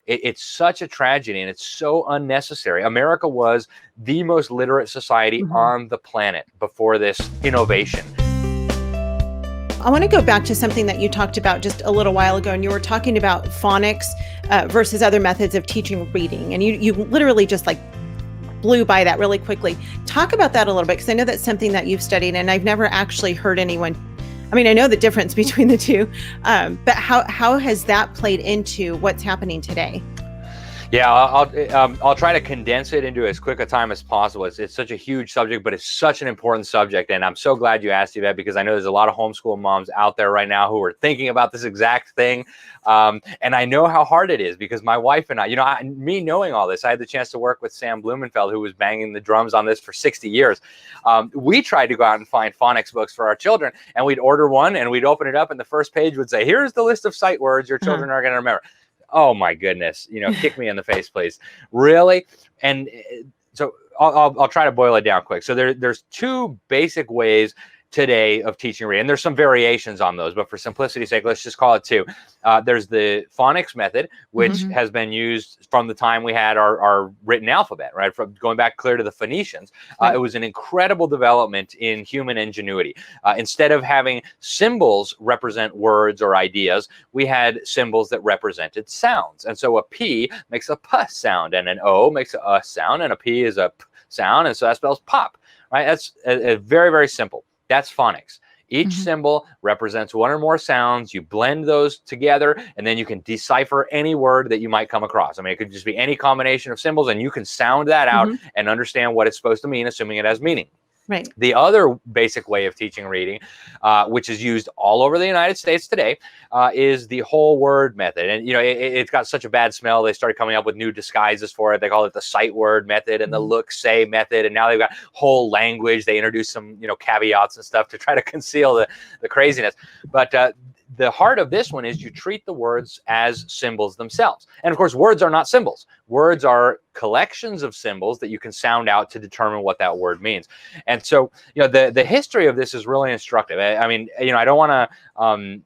It's such a tragedy, and it's so unnecessary. America was the most literate society on the planet before this innovation. I want to go back to something that you talked about just a little while ago, and you were talking about phonics versus other methods of teaching reading. And you literally just like blew by that really quickly. Talk about that a little bit, because I know that's something that you've studied, and I've never actually heard anyone. I mean, I know the difference between the two, but how has that played into what's happening today? Yeah, I'll try to condense it into as quick a time as possible. It's such a huge subject, but it's such an important subject. And I'm so glad you asked, Yvette, because I know there's a lot of homeschool moms out there right now who are thinking about this exact thing. And I know how hard it is, because my wife and I, me knowing all this, I had the chance to work with Sam Blumenfeld, who was banging the drums on this for 60 years. We tried to go out and find phonics books for our children, and we'd order one and we'd open it up, and the first page would say, here's the list of sight words your children are going to remember. Oh my goodness, kick me in the face, please. Really? And so I'll try to boil it down quick. So there's two basic ways today of teaching reading. And there's some variations on those, but for simplicity's sake, let's just call it two. There's the Phonics Method, which has been used from the time we had our written alphabet, right? From going back clear to the Phoenicians. It was an incredible development in human ingenuity. Instead of having symbols represent words or ideas, we had symbols that represented sounds. And so a P makes a P sound, and an O makes a sound, and a P is a P sound, and so that spells pop, right? That's very, very simple. That's phonics. Each symbol represents one or more sounds. You blend those together, and then you can decipher any word that you might come across. I mean, it could just be any combination of symbols, and you can sound that out and understand what it's supposed to mean, assuming it has meaning. Right. The other basic way of teaching reading, which is used all over the United States today, is the whole word method. And, it's got such a bad smell. They started coming up with new disguises for it. They call it the sight word method and the look say method. And now they've got whole language. They introduced some, caveats and stuff to try to conceal the craziness. But the heart of this one is you treat the words as symbols themselves. And of course, words are not symbols. Words are collections of symbols that you can sound out to determine what that word means. And so, the history of this is really instructive. I mean, I don't want to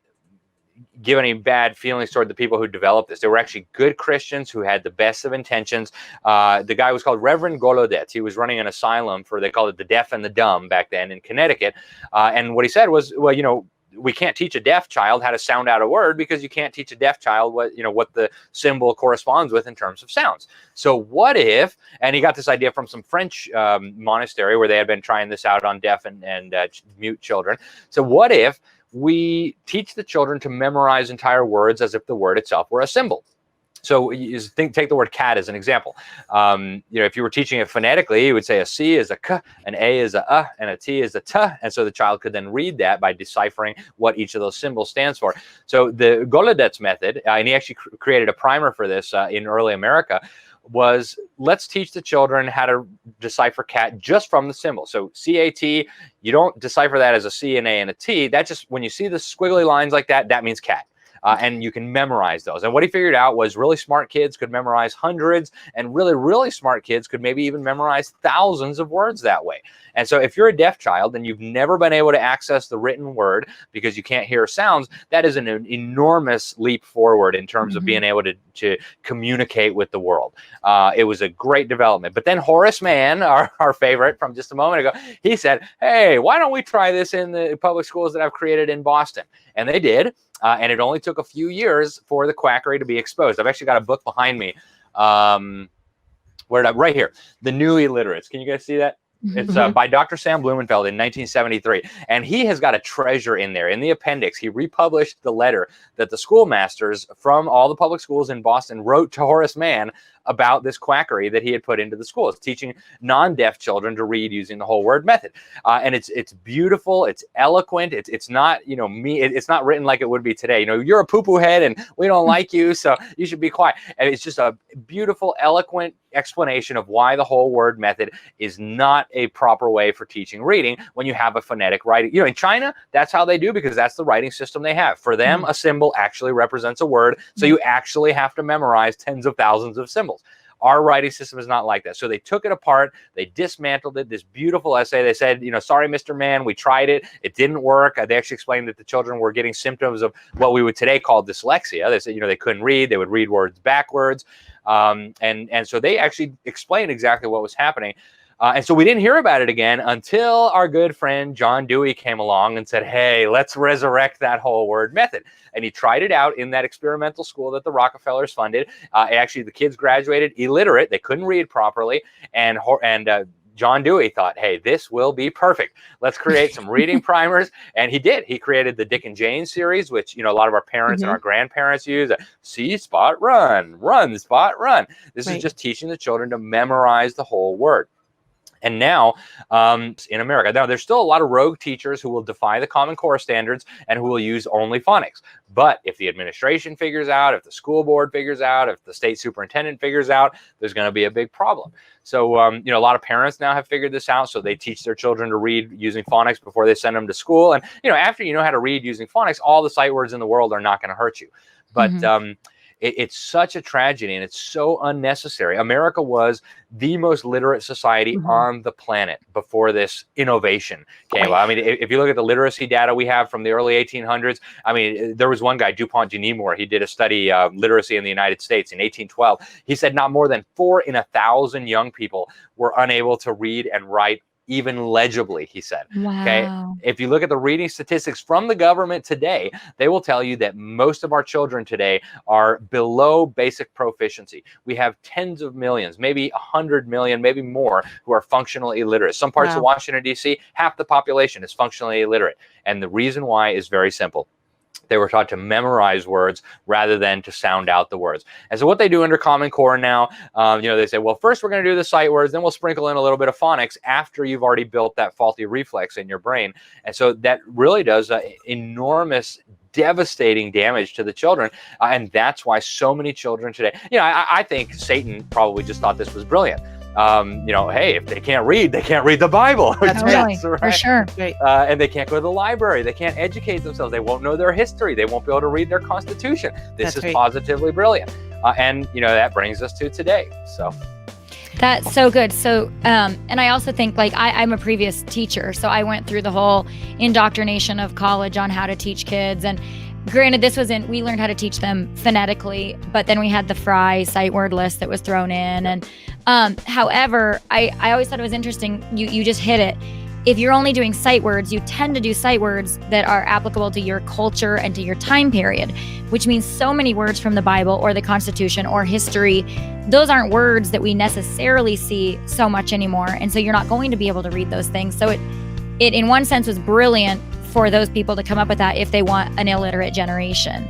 give any bad feelings toward the people who developed this. They were actually good Christians who had the best of intentions. The guy was called Reverend Golodet. He was running an asylum for, they called it the deaf and the dumb back then in Connecticut. And what he said was, well, we can't teach a deaf child how to sound out a word, because you can't teach a deaf child what the symbol corresponds with in terms of sounds. So what if, and he got this idea from some French monastery where they had been trying this out on deaf and mute children. So what if we teach the children to memorize entire words as if the word itself were a symbol? So take the word cat as an example. If you were teaching it phonetically, you would say a C is a K, an A is a and a T is a T. And so the child could then read that by deciphering what each of those symbols stands for. So the Golodet's method, and he actually created a primer for this in early America, was let's teach the children how to decipher cat just from the symbol. So C-A-T, you don't decipher that as a C, an A, and a T. That just, when you see the squiggly lines like that, that means cat. And you can memorize those. And what he figured out was really smart kids could memorize hundreds, and really, really smart kids could maybe even memorize thousands of words that way. And so if you're a deaf child and you've never been able to access the written word because you can't hear sounds, that is an enormous leap forward in terms of being able to communicate with the world. It was a great development. But then Horace Mann, our favorite from just a moment ago, he said, hey, why don't we try this in the public schools that I've created in Boston? And they did. And it only took a few years for the quackery to be exposed. I've actually got a book behind me. Right here, The New Illiterates. Can you guys see that? It's by Dr. Sam Blumenfeld in 1973. And he has got a treasure in there. In the appendix, he republished the letter that the schoolmasters from all the public schools in Boston wrote to Horace Mann about this quackery that he had put into the schools, teaching non-deaf children to read using the whole word method. And it's beautiful, it's eloquent, it's not, it's not written like it would be today. You're a poo-poo head and we don't like you, so you should be quiet. And it's just a beautiful, eloquent explanation of why the whole word method is not a proper way for teaching reading when you have a phonetic writing. In China, that's how they do, because that's the writing system they have. For them, a symbol actually represents a word, so you actually have to memorize tens of thousands of symbols. Our writing system is not like that. So they took it apart. They dismantled it. This beautiful essay. They said, sorry, Mr. Man, we tried it. It didn't work. They actually explained that the children were getting symptoms of what we would today call dyslexia. They said, they couldn't read. They would read words backwards. And so they actually explained exactly what was happening. And so we didn't hear about it again until our good friend John Dewey came along and said, hey, let's resurrect that whole word method. And he tried it out in that experimental school that the Rockefellers funded. Actually, the kids graduated illiterate. They couldn't read properly. And John Dewey thought, hey, this will be perfect. Let's create some reading primers. And he did. He created the Dick and Jane series, which, a lot of our parents and our grandparents use. See, spot, run, run, spot, run. This is just teaching the children to memorize the whole word. And now in America, now there's still a lot of rogue teachers who will defy the Common Core standards and who will use only phonics. But if the administration figures out, if the school board figures out, if the state superintendent figures out, there's going to be a big problem. So, a lot of parents now have figured this out. So they teach their children to read using phonics before they send them to school. And, after you know how to read using phonics, all the sight words in the world are not going to hurt you. But it's such a tragedy, and it's so unnecessary. America was the most literate society on the planet before this innovation came about. I mean, if you look at the literacy data we have from the early 1800s, I mean, there was one guy, DuPont de Nemours, he did a study of literacy in the United States in 1812. He said not more than 4 in 1,000 young people were unable to read and write even legibly, he said. Wow. Okay. If you look at the reading statistics from the government today, they will tell you that most of our children today are below basic proficiency. We have tens of millions, maybe 100 million, maybe more, who are functionally illiterate. Some parts of Washington, D.C., half the population is functionally illiterate. And the reason why is very simple. They were taught to memorize words rather than to sound out the words. And so what they do under Common Core now, they say, well, first we're going to do the sight words, then we'll sprinkle in a little bit of phonics after you've already built that faulty reflex in your brain. And so that really does enormous, devastating damage to the children. And that's why so many children today, I think Satan probably just thought this was brilliant. Hey, if they can't read the Bible. That's right. For sure. And they can't go to the library. They can't educate themselves. They won't know their history. They won't be able to read their Constitution. This is positively brilliant. And that brings us to today. So that's so good. So, and I also think I'm a previous teacher, so I went through the whole indoctrination of college on how to teach kids. And granted, we learned how to teach them phonetically, but then we had the Fry sight word list that was thrown in. And however, I always thought it was interesting. You just hit it. If you're only doing sight words, you tend to do sight words that are applicable to your culture and to your time period, which means so many words from the Bible or the Constitution or history, those aren't words that we necessarily see so much anymore. And so you're not going to be able to read those things. So it in one sense was brilliant for those people to come up with that if they want an illiterate generation.